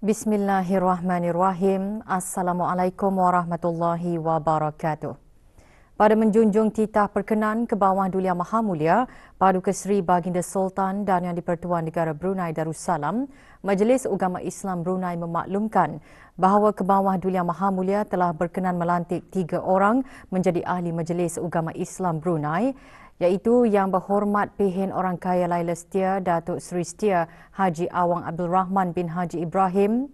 Bismillahirrahmanirrahim. Assalamualaikum warahmatullahi wabarakatuh. Pada menjunjung titah perkenan ke bawah Duli Yang Maha Mulia Paduka Seri Baginda Sultan dan Yang di-Pertuan Negara Brunei Darussalam, Majlis Ugama Islam Brunei memaklumkan bahawa ke bawah Duli Yang Maha Mulia telah berkenan melantik 3 orang menjadi ahli Majlis Ugama Islam Brunei, iaitu Yang Berhormat Pehin Orang Kaya Laila Setia Datuk Seri Setia Haji Awang Abdul Rahman bin Haji Ibrahim,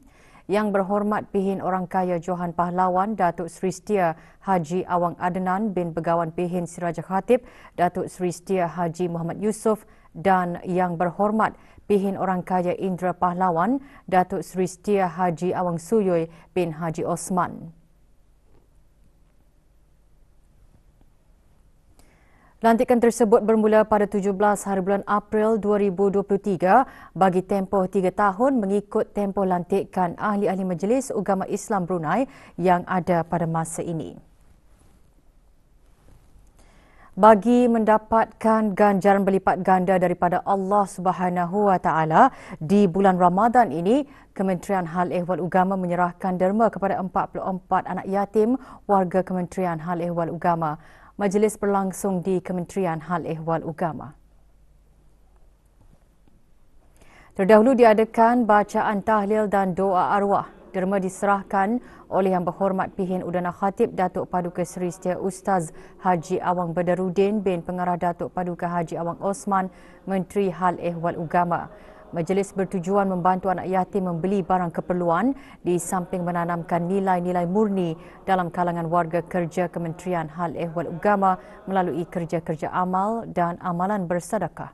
Yang Berhormat Pehin Orang Kaya Johan Pahlawan Datuk Seri Setia Haji Awang Adnan bin Begawan Pehin Siraja Khatib Datuk Seri Setia Haji Muhammad Yusof, dan Yang Berhormat Pehin Orang Kaya Indra Pahlawan Datuk Seri Setia Haji Awang Suyoy bin Haji Osman. Lantikan tersebut bermula pada 17 hari bulan April 2023 bagi tempoh 3 tahun mengikut tempoh lantikan ahli-ahli Majlis Ugama Islam Brunei yang ada pada masa ini. Bagi mendapatkan ganjaran berlipat ganda daripada Allah Subhanahu Wa Taala di bulan Ramadan ini, Kementerian Hal Ehwal Ugama menyerahkan derma kepada 44 anak yatim warga Kementerian Hal Ehwal Ugama. Majlis berlangsung di Kementerian Hal Ehwal Ugama. Terdahulu diadakan bacaan tahlil dan doa arwah. Derma diserahkan oleh Yang Berhormat Pehin Udana Khatib Datuk Paduka Seri Setia Ustaz Haji Awang Badarudin bin Pengarah Datuk Paduka Haji Awang Osman, Menteri Hal Ehwal Ugama. Majlis bertujuan membantu anak yatim membeli barang keperluan di samping menanamkan nilai-nilai murni dalam kalangan warga kerja Kementerian Hal Ehwal Ugama melalui kerja-kerja amal dan amalan bersedekah.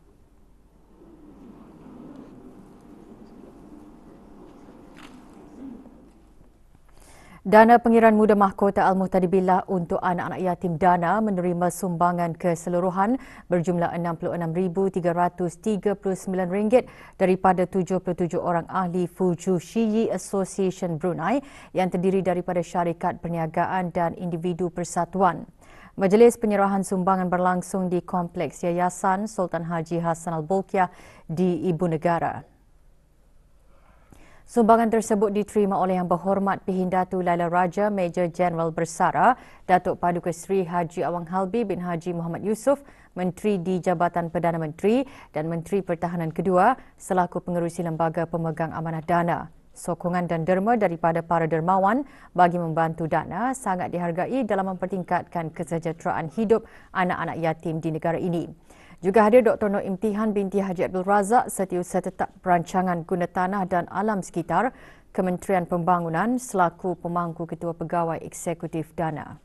Dana Pengiran Muda Mahkota Al-Muhtadibillah untuk anak-anak yatim dana menerima sumbangan keseluruhan berjumlah RM66,339 daripada 77 orang ahli Fuju Shiyi Association Brunei yang terdiri daripada syarikat perniagaan dan individu persatuan. Majlis penyerahan sumbangan berlangsung di Kompleks Yayasan Sultan Haji Hassan Al-Bolkiah di Ibu Negara. Sumbangan tersebut diterima oleh Yang Berhormat Pehin Datu Laila Raja Major Jeneral Bersara Datuk Paduka Seri Haji Awang Halbi bin Haji Muhammad Yusof, Menteri di Jabatan Perdana Menteri dan Menteri Pertahanan kedua selaku pengerusi Lembaga Pemegang Amanah Dana. Sokongan dan derma daripada para dermawan bagi membantu dana sangat dihargai dalam mempertingkatkan kesejahteraan hidup anak-anak yatim di negara ini. Juga hadir Dr. Nur Imtihan binti Haji Abdul Razak, Setiausaha Tetap Perancangan Guna Tanah dan Alam Sekitar, Kementerian Pembangunan selaku pemangku Ketua Pegawai Eksekutif Dana.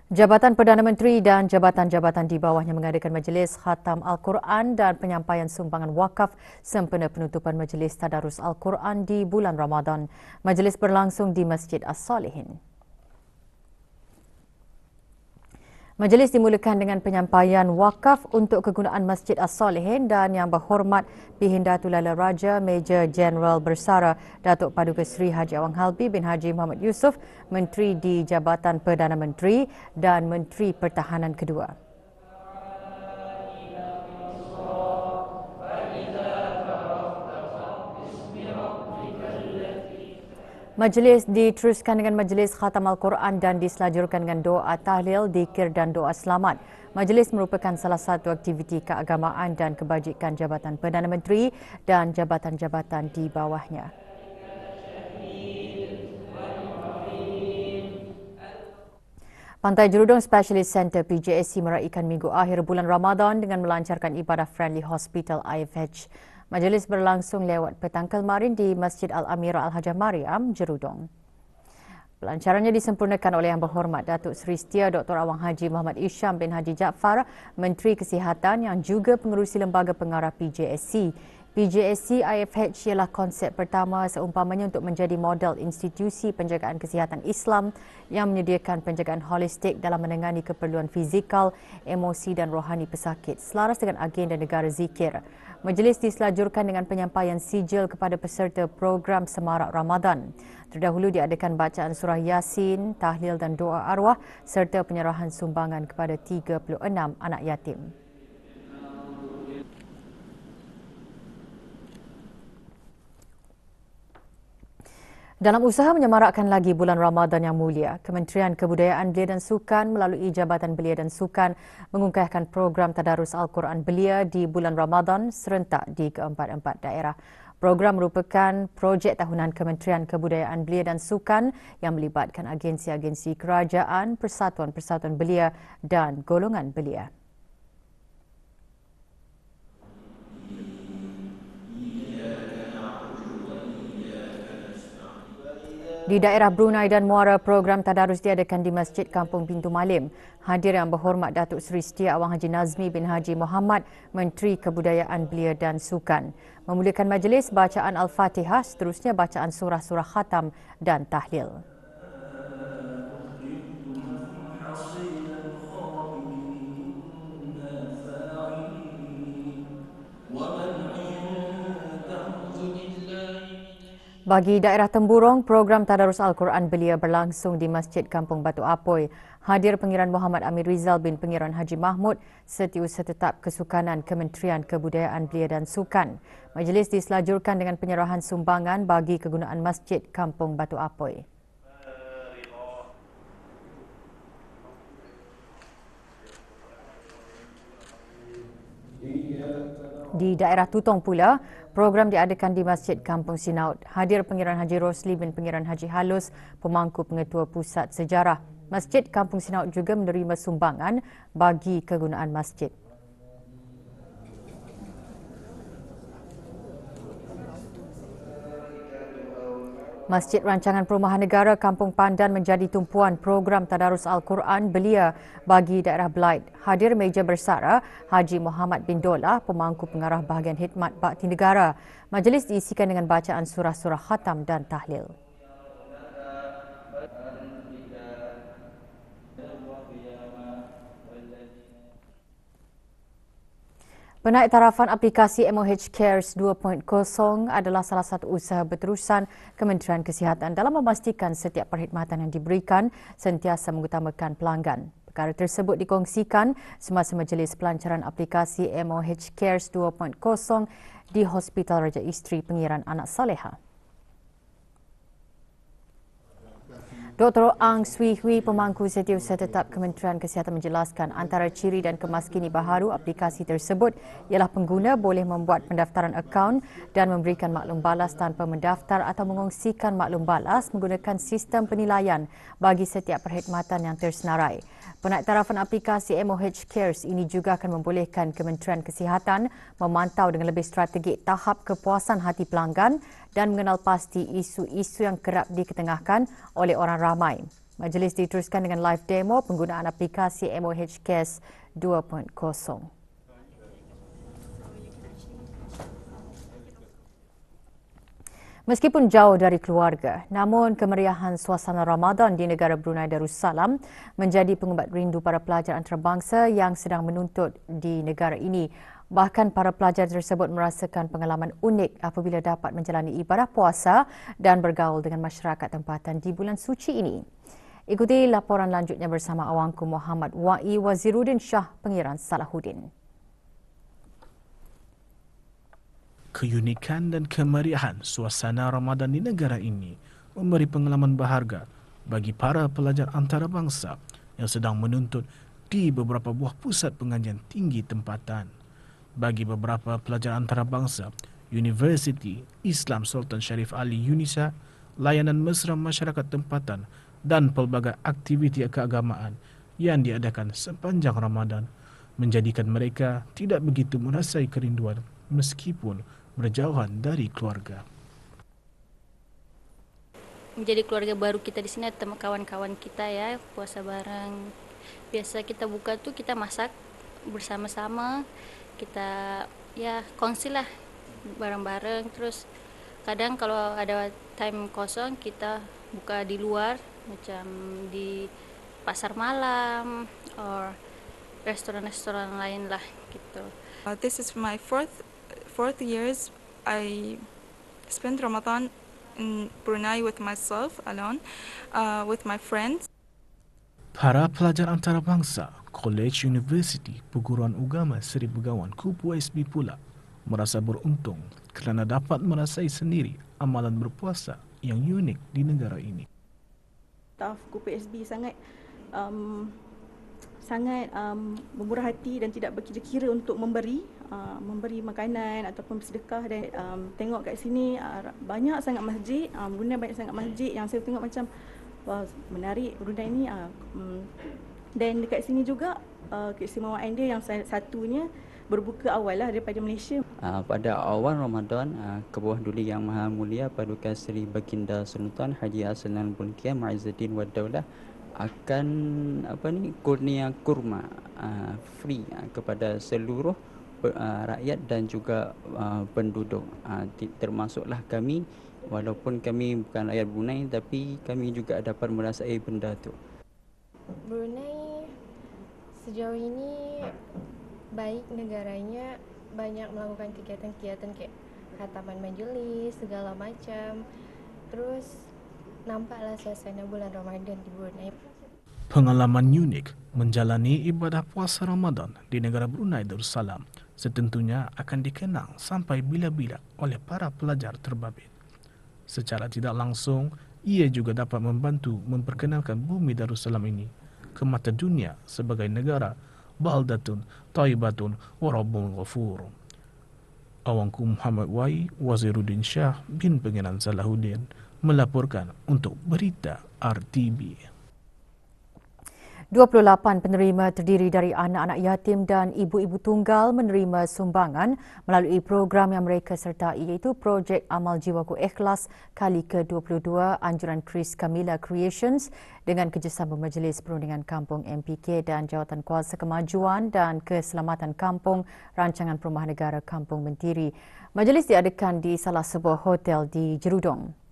Jabatan Perdana Menteri dan jabatan-jabatan di bawahnya mengadakan majlis khatam Al-Quran dan penyampaian sumbangan wakaf sempena penutupan Majlis Tadarus Al-Quran di bulan Ramadan. Majlis berlangsung di Masjid As-Salihin. Majlis dimulakan dengan penyampaian wakaf untuk kegunaan Masjid As-Salihin dan Yang Berhormat Pehin Datu Laila Raja Major Jeneral Bersara Datuk Paduka Seri Haji Awang Halbi bin Haji Muhammad Yusof, Menteri di Jabatan Perdana Menteri dan Menteri Pertahanan kedua. Majlis diteruskan dengan majlis khatam Al-Quran dan diselajurkan dengan doa tahlil, zikir dan doa selamat. Majlis merupakan salah satu aktiviti keagamaan dan kebajikan Jabatan Perdana Menteri dan jabatan-jabatan di bawahnya. Pantai Jerudong Specialist Centre PJSC meraihkan minggu akhir bulan Ramadan dengan melancarkan ibadah Friendly Hospital IFH. Majlis berlangsung lewat petang kemarin di Masjid Al-Amirah Al-Hajah Mariam, Jerudong. Pelancarannya disempurnakan oleh Yang Berhormat Datuk Seri Setia Dr. Awang Haji Muhammad Isham bin Haji Jaafar, Menteri Kesihatan yang juga pengerusi Lembaga Pengarah PJSC. PJSC IFH ialah konsep pertama seumpamanya untuk menjadi model institusi penjagaan kesihatan Islam yang menyediakan penjagaan holistik dalam menangani keperluan fizikal, emosi dan rohani pesakit selaras dengan agenda negara zikir. Majlis diselajurkan dengan penyampaian sijil kepada peserta program Semarak Ramadan. Terdahulu diadakan bacaan surah Yasin, tahlil dan doa arwah serta penyerahan sumbangan kepada 36 anak yatim. Dalam usaha menyemarakkan lagi bulan Ramadan yang mulia, Kementerian Kebudayaan Belia dan Sukan melalui Jabatan Belia dan Sukan mengungkapkan program Tadarus Al-Quran Belia di bulan Ramadan serentak di keempat-empat daerah. Program merupakan projek tahunan Kementerian Kebudayaan Belia dan Sukan yang melibatkan agensi-agensi kerajaan, persatuan-persatuan belia dan golongan belia. Di daerah Brunei dan Muara, program Tadarus diadakan di Masjid Kampung Pintu Malim. Hadir yang berhormat Datuk Seri Setia Awang Haji Nazmi bin Haji Muhammad, Menteri Kebudayaan Belia dan Sukan. Memulakan majlis bacaan Al-Fatihah, seterusnya bacaan surah-surah khatam dan tahlil. Bagi daerah Temburong, program Tadarus Al-Quran Belia berlangsung di Masjid Kampung Batu Apoi. Hadir Pengiran Muhammad Amir Rizal bin Pengiran Haji Mahmud, Setiausaha Tetap Kesukanan Kementerian Kebudayaan Belia dan Sukan. Majlis diselajurkan dengan penyerahan sumbangan bagi kegunaan Masjid Kampung Batu Apoi. Di daerah Tutong pula, program diadakan di Masjid Kampung Sinaut. Hadir Pengiran Haji Rosli bin Pengiran Haji Halus, Pemangku Pengetua Pusat Sejarah. Masjid Kampung Sinaut juga menerima sumbangan bagi kegunaan masjid. Masjid Rancangan Perumahan Negara Kampung Pandan menjadi tumpuan program Tadarus Al-Quran Belia bagi daerah Belait. Hadir meja bersara Haji Muhammad bin Dolah, Pemangku Pengarah Bahagian Khidmat Bakti Negara. Majlis diisikan dengan bacaan surah-surah khatam dan tahlil. Penaiktarafan aplikasi MOH Cares 2.0 adalah salah satu usaha berterusan Kementerian Kesihatan dalam memastikan setiap perkhidmatan yang diberikan sentiasa mengutamakan pelanggan. Perkara tersebut dikongsikan semasa majlis pelancaran aplikasi MOH Cares 2.0 di Hospital Raja Isteri Pengiran Anak Saleha. Dr. Ang Swee Hui, Pemangku Setiausaha Tetap Kementerian Kesihatan menjelaskan antara ciri dan kemaskini baharu aplikasi tersebut ialah pengguna boleh membuat pendaftaran akaun dan memberikan maklum balas tanpa mendaftar atau mengongsikan maklum balas menggunakan sistem penilaian bagi setiap perkhidmatan yang tersenarai. Penaiktarafan aplikasi MOH Cares ini juga akan membolehkan Kementerian Kesihatan memantau dengan lebih strategik tahap kepuasan hati pelanggan dan mengenal pasti isu-isu yang kerap diketengahkan oleh orang ramai. Majlis diteruskan dengan live demo penggunaan aplikasi MOH Cares 2.0. Meskipun jauh dari keluarga, namun kemeriahan suasana Ramadan di negara Brunei Darussalam menjadi pengubat rindu para pelajar antarabangsa yang sedang menuntut di negara ini. Bahkan para pelajar tersebut merasakan pengalaman unik apabila dapat menjalani ibadah puasa dan bergaul dengan masyarakat tempatan di bulan suci ini. Ikuti laporan lanjutnya bersama awangku Muhammad Wa'i Waziruddin Shah Pengiran Salahuddin. Keunikan dan kemeriahan suasana Ramadan di negara ini memberi pengalaman berharga bagi para pelajar antarabangsa yang sedang menuntut di beberapa buah pusat pengajian tinggi tempatan. Bagi beberapa pelajar antarabangsa, Universiti Islam Sultan Sharif Ali UNISA, layanan mesra masyarakat tempatan dan pelbagai aktiviti keagamaan yang diadakan sepanjang Ramadan menjadikan mereka tidak begitu merasai kerinduan meskipun berjauhan dari keluarga. Menjadi keluarga baru kita di sini, ada kawan-kawan kita ya, puasa bareng. Biasa kita buka tuh kita masak bersama-sama, kita ya kongsi lah bareng-bareng. Terus kadang kalau ada time kosong kita buka di luar, macam di pasar malam or restoran-restoran lain lah gitu. This is my fourth years. I spent Ramadan in Brunei with myself alone, with my friends. Para pelajar antarabangsa College University Perguruan Agama Seri Begawan Kupu SB pula merasa beruntung kerana dapat merasai sendiri amalan berpuasa yang unik di negara ini. Staf KPSB sangat bermurah hati dan tidak berkira-kira untuk memberi makanan ataupun bersedekah. Dan tengok kat sini banyak sangat masjid, Brunei banyak sangat masjid yang saya tengok macam wah, menarik Brunei ni. Dan dekat sini juga keistimewaan dia yang satunya berbuka awal lah daripada Malaysia. Pada awal Ramadan, Kebuah Duli Yang Maha Mulia Paduka Seri Baginda Sultan Haji Hassanal Bolkiah Muizzuddin Wad Daulah akan kurnia kurma free kepada seluruh rakyat dan juga penduduk, termasuklah kami. Walaupun kami bukan rakyat Brunei, tapi kami juga dapat merasai benda tu. Brunei sejauh ini baik, negaranya banyak melakukan kegiatan-kegiatan kayak khataman majlis segala macam. Terus nampaklah suasana bulan Ramadan di Brunei. Pengalaman unik menjalani ibadah puasa Ramadan di negara Brunei Darussalam setentunya akan dikenang sampai bila-bila oleh para pelajar terbabit. Secara tidak langsung, ia juga dapat membantu memperkenalkan bumi Darussalam ini ke mata dunia sebagai negara baldatun taibatun wa rabbun ghafur. Awangku Muhammad Wai, Waziruddin Shah bin Pengiran Salahuddin melaporkan untuk Berita RTB. 28 penerima terdiri dari anak-anak yatim dan ibu-ibu tunggal menerima sumbangan melalui program yang mereka sertai, iaitu Projek Amal Jiwaku Ikhlas kali ke-22 anjuran Chris Camilla Creations dengan kerjasama Majlis Perundingan Kampung MPK dan Jawatan Kuasa Kemajuan dan Keselamatan Kampung Rancangan Perumahan Negara Kampung Mentiri. Majlis diadakan di salah sebuah hotel di Jerudong.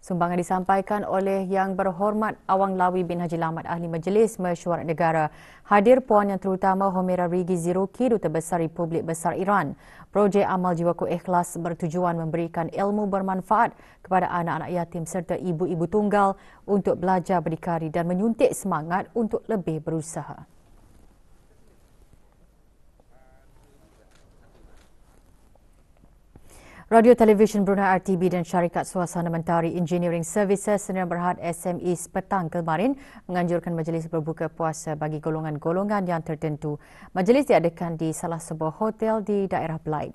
Sumbangan disampaikan oleh Yang Berhormat Awang Lawi bin Haji Lamat Ahli Majlis Mesyuarat Negara. Hadir Puan Yang Terutama Homera Rigi Ziruki, Duta Besar Republik Besar Iran. Projek Amal Jiwaku Ikhlas bertujuan memberikan ilmu bermanfaat kepada anak-anak yatim serta ibu-ibu tunggal untuk belajar berdikari dan menyuntik semangat untuk lebih berusaha. Radio Televisyen Brunei RTB dan syarikat Suasana Mentari Engineering Services Sdn Bhd SME petang kemarin menganjurkan majlis berbuka puasa bagi golongan-golongan yang tertentu. Majlis diadakan di salah sebuah hotel di daerah Belait.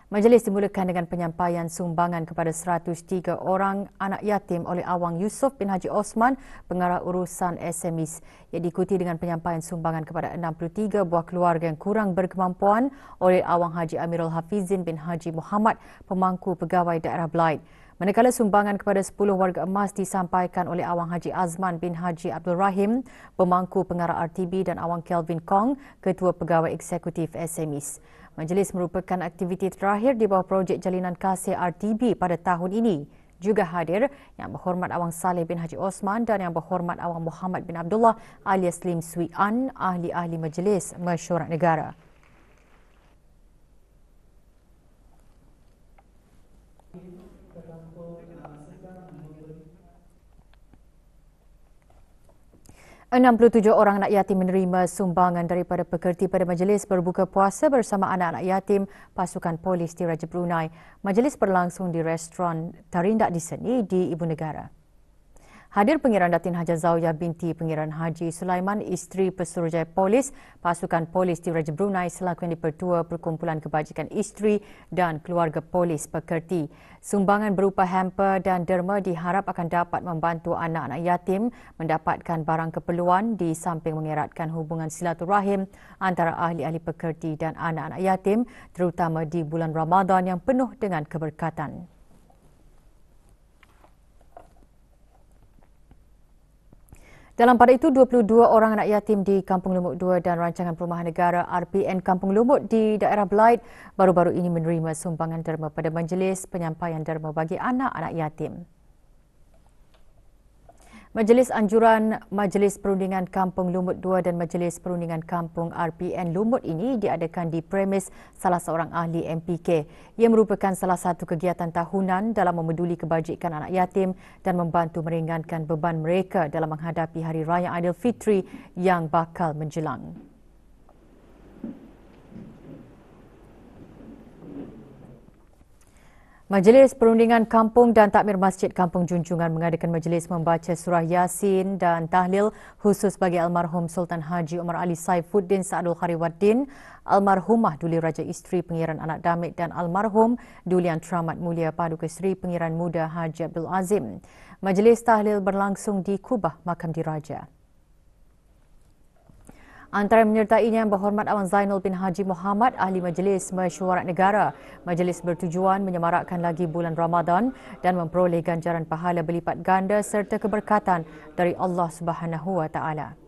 Majlis dimulakan dengan penyampaian sumbangan kepada 103 orang anak yatim oleh Awang Yusof bin Haji Osman, pengarah urusan SMEs, yang diikuti dengan penyampaian sumbangan kepada 63 buah keluarga yang kurang berkemampuan oleh Awang Haji Amirul Hafizin bin Haji Muhammad, pemangku pegawai daerah Belait. Manakala sumbangan kepada 10 warga emas disampaikan oleh Awang Haji Azman bin Haji Abdul Rahim, pemangku pengarah RTB, dan Awang Kelvin Kong, ketua pegawai eksekutif SMEs. Majlis merupakan aktiviti terakhir di bawah projek Jalinan Kasih RTB pada tahun ini. Juga hadir Yang Berhormat Awang Saleh bin Haji Osman dan Yang Berhormat Awang Muhammad bin Abdullah alias Lim Swee An, ahli-ahli Majlis Mesyuarat Negara. ...67 orang anak yatim menerima sumbangan daripada pekerti pada majlis berbuka puasa bersama anak-anak yatim pasukan polis di Raja Brunei. Majlis berlangsung di restoran Tarindak di Seni di Ibu Negara. Hadir Pengiran Datin Haja Zawiyah binti Pengiran Haji Sulaiman, isteri Pesuruhjaya Polis, pasukan polis di Raja Brunei selaku yang dipertua Perkumpulan Kebajikan Isteri dan Keluarga Polis Pekerti. Sumbangan berupa hamper dan derma diharap akan dapat membantu anak-anak yatim mendapatkan barang keperluan di samping mengeratkan hubungan silaturahim antara ahli-ahli pekerti dan anak-anak yatim, terutama di bulan Ramadan yang penuh dengan keberkatan. Dalam pada itu, 22 orang anak yatim di Kampung Lumut 2 dan Rancangan Perumahan Negara RPN Kampung Lumut di daerah Belait baru-baru ini menerima sumbangan derma pada majlis penyampaian derma bagi anak-anak yatim. Majlis Anjuran Majlis Perundingan Kampung Lumut 2 dan Majlis Perundingan Kampung RPN Lumut ini diadakan di premis salah seorang ahli MPK. Ia merupakan salah satu kegiatan tahunan dalam memeduli kebajikan anak yatim dan membantu meringankan beban mereka dalam menghadapi Hari Raya Aidilfitri yang bakal menjelang. Majlis Perundingan Kampung dan Takmir Masjid Kampung Junjungan mengadakan majlis membaca surah Yasin dan tahlil khusus bagi almarhum Sultan Haji Umar Ali Saifuddin Saadul Khariwaddin, almarhumah Duli Raja Isteri Pengiran Anak Damit dan almarhum Dulian Teramat Mulia Paduka Seri Pengiran Muda Haji Abdul Azim. Majlis tahlil berlangsung di Kubah Makam Diraja. Antara menyertainya Yang Berhormat Awan Zainul bin Haji Muhammad, Ahli Majlis Mesyuarat Negara. Majlis bertujuan menyemarakkan lagi bulan Ramadan dan memperoleh ganjaran pahala berlipat ganda serta keberkatan dari Allah Subhanahu Wa Taala.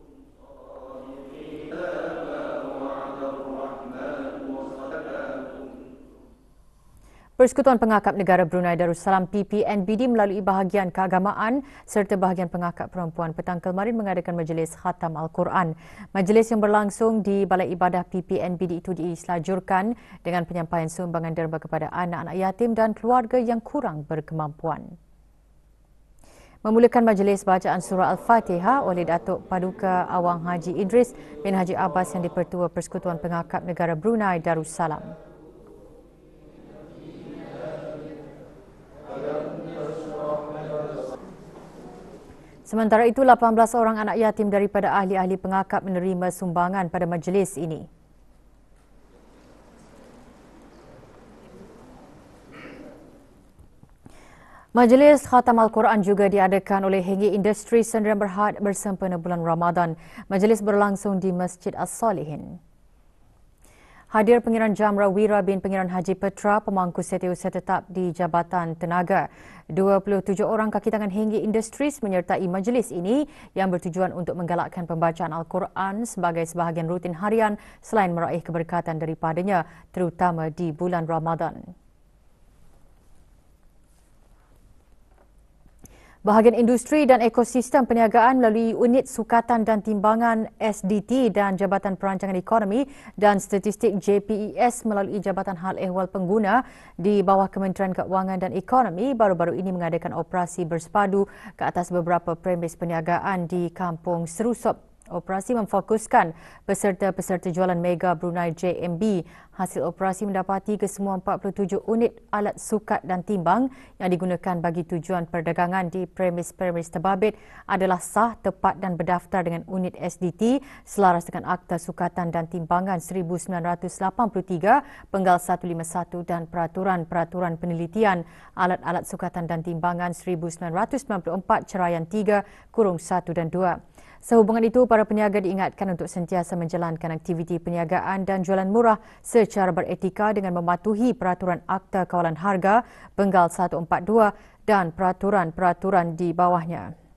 Persekutuan Pengakap Negara Brunei Darussalam PPNBD melalui bahagian keagamaan serta bahagian pengakap perempuan petang kemarin mengadakan majlis khatam Al-Quran. Majlis yang berlangsung di Balai Ibadah PPNBD itu diselajurkan dengan penyampaian sumbangan derma kepada anak-anak yatim dan keluarga yang kurang berkemampuan. Memulakan majlis bacaan surah Al-Fatihah oleh Datuk Paduka Awang Haji Idris bin Haji Abbas yang dipertua Persekutuan Pengakap Negara Brunei Darussalam. Sementara itu, 18 orang anak yatim daripada ahli-ahli pengakap menerima sumbangan pada majlis ini. Majlis Khatam Al-Quran juga diadakan oleh Henggi Industri Sdn Berhad bersempena bulan Ramadan. Majlis berlangsung di Masjid As-Salihin. Hadir Pengiran Jamra Wira bin Pengiran Haji Petra, pemangku setiausaha tetap di Jabatan Tenaga. 27 orang kaki tangan Henggi Industries menyertai majlis ini yang bertujuan untuk menggalakkan pembacaan Al-Quran sebagai sebahagian rutin harian selain meraih keberkatan daripadanya, terutama di bulan Ramadan. Bahagian industri dan ekosistem perniagaan melalui Unit Sukatan dan Timbangan SDT dan Jabatan Perancangan Ekonomi dan Statistik JPES melalui Jabatan Hal Ehwal Pengguna di bawah Kementerian Keuangan dan Ekonomi baru-baru ini mengadakan operasi bersepadu ke atas beberapa premis perniagaan di Kampung Serusop. Operasi memfokuskan peserta-peserta jualan Mega Brunei JMB. Hasil operasi mendapati kesemua 47 unit alat sukat dan timbang yang digunakan bagi tujuan perdagangan di premis-premis terbabit adalah sah, tepat dan berdaftar dengan unit SDT selaras dengan Akta Sukatan dan Timbangan 1983 Penggal 151 dan Peraturan-Peraturan Penelitian Alat-alat Sukatan dan Timbangan 1994 Ceraian 3 kurung 1 dan 2. Sehubungan itu, para peniaga diingatkan untuk sentiasa menjalankan aktiviti perniagaan dan jualan murah secara beretika dengan mematuhi Peraturan Akta Kawalan Harga Penggal 142 dan peraturan-peraturan di bawahnya.